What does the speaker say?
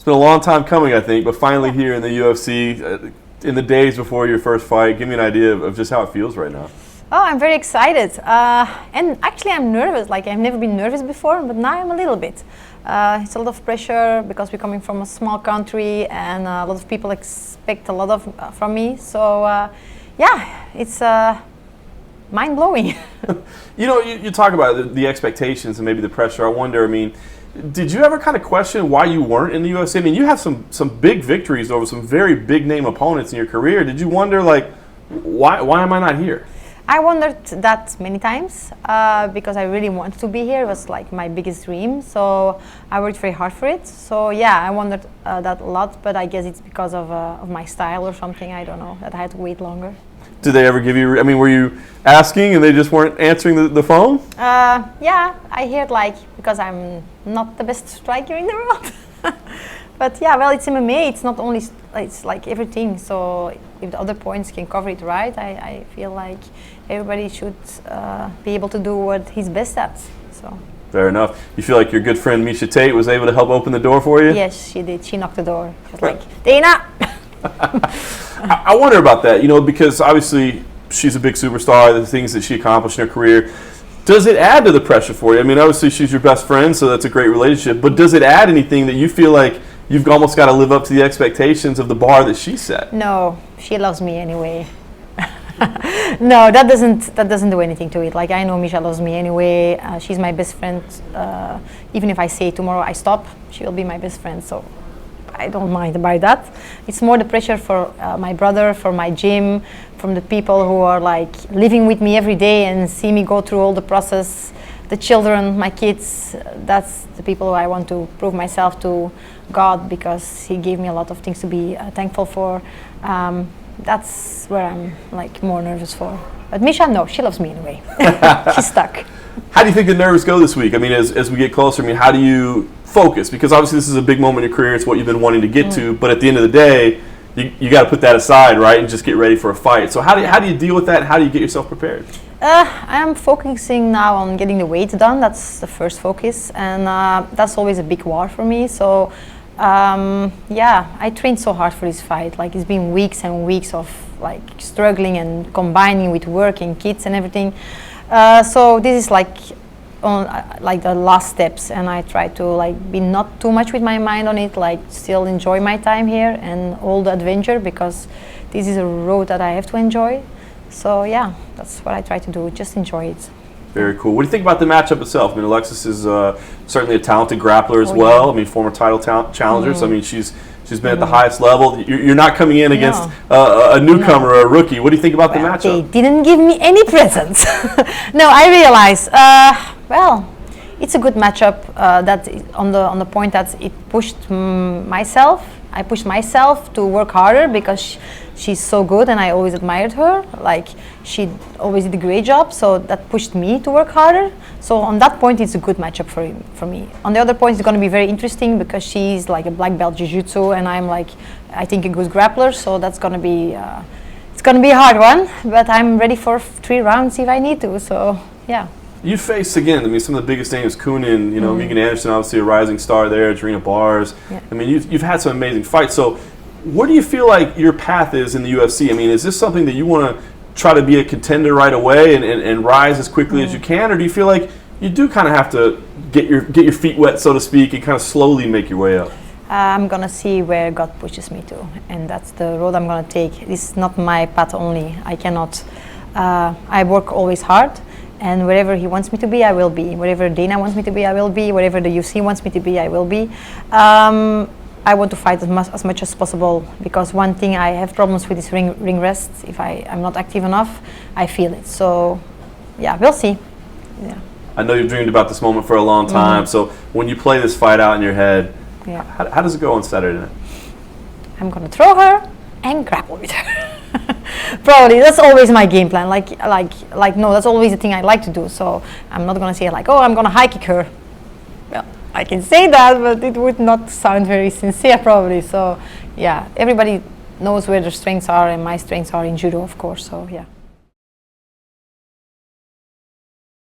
It's been a long time coming, I think, but finally here in the UFC, in the days before your first fight, give me an idea of just how it feels right now. Oh, I'm very excited. And actually I'm nervous. Like, I've never been nervous before, but now I'm a little bit. It's a lot of pressure because we're coming from a small country and a lot of people expect a lot from me. So, yeah, it's mind-blowing. You talk about the expectations and maybe the pressure. I wonder, did you ever kind of question why you weren't in the UFC? I mean, you have some big victories over some very big name opponents in your career. Did you wonder, like, why am I not here? I wondered that many times because I really wanted to be here. It was like my biggest dream. So I worked very hard for it. So yeah, I wondered that a lot, but I guess it's because of my style or something. I don't know, that I had to wait longer. Did they ever give you, were you asking and they just weren't answering the phone? Yeah, I heard, like, because I'm not the best striker in the world. But yeah, well, it's MMA, it's not only, it's like everything. So if the other points can cover it right, I feel like everybody should be able to do what he's best at. So. Fair enough. You feel like your good friend Miesha Tate was able to help open the door for you? Yes, she did. She knocked the door. She was like, Dana! I wonder about that, because obviously she's a big superstar, the things that she accomplished in her career. Does it add to the pressure for you? Obviously she's your best friend, so that's a great relationship, but does it add anything that you feel like you've almost got to live up to the expectations of the bar that she set? No, she loves me anyway. No, that doesn't do anything to it. Like, I know Miesha loves me anyway. She's my best friend. Even if I say tomorrow I stop, she will be my best friend. So I don't mind about that. It's more the pressure for my brother, for my gym, from the people who are like living with me every day and see me go through all the process. The children, my kids, that's the people who I want to prove myself to God, because He gave me a lot of things to be thankful for. That's where I'm like more nervous for. But Miesha, no, she loves me anyway. She's stuck. How do you think the nerves go this week? As we get closer, how do you focus? Because obviously this is a big moment in your career. It's what you've been wanting to get to. But at the end of the day, you got to put that aside, right, and just get ready for a fight. So how do you deal with that? How do you get yourself prepared? I'm focusing now on getting the weight done. That's the first focus, and that's always a big war for me. So yeah, I trained so hard for this fight. Like, it's been weeks and weeks of like struggling and combining with work and kids and everything. So this is like the last steps, and I try to like be not too much with my mind on it, like still enjoy my time here and all the adventure, because this is a road that I have to enjoy. So yeah, that's what I try to do, just enjoy it. Very cool. What do you think about the matchup itself? Alexis is certainly a talented grappler as well. Yeah. Former title challenger. So she's been at the highest level. You're not coming in against a newcomer or a rookie. What do you think about the matchup? They didn't give me any presents. No, I realize. Well, it's a good matchup. That on the point that it pushed myself. I pushed myself to work harder because she's so good, and I always admired her. Like, she always did a great job, so that pushed me to work harder. So on that point, it's a good matchup for me. On the other point, it's going to be very interesting because she's like a black belt jiu-jitsu, and I'm like, I think, a good grappler. So that's going to be it's going to be a hard one, but I'm ready for 3 rounds if I need to. So yeah. You faced, again, some of the biggest names, Koonin, Megan Anderson, obviously a rising star there, Jarina Bars. Yeah. You've had some amazing fights. So where do you feel like your path is in the UFC? Is this something that you want to try to be a contender right away and rise as quickly as you can? Or do you feel like you do kind of have to get your feet wet, so to speak, and kind of slowly make your way up? I'm going to see where God pushes me to, and that's the road I'm going to take. This is not my path only. I cannot. I work always hard. And wherever he wants me to be, I will be. Wherever Dana wants me to be, I will be. Wherever the UFC wants me to be, I will be. I want to fight as much as possible, because one thing I have problems with is ring rest. If I'm not active enough, I feel it. So, yeah, we'll see. Yeah. I know you've dreamed about this moment for a long time. So when you play this fight out in your head, how does it go on Saturday night? I'm going to throw her and grapple with her. Probably that's always my game plan. No, that's always the thing I like to do. So I'm not gonna say like, oh, I'm gonna high kick her. Well, I can say that, but it would not sound very sincere, probably. So yeah, everybody knows where their strengths are, and my strengths are in judo, of course. So yeah.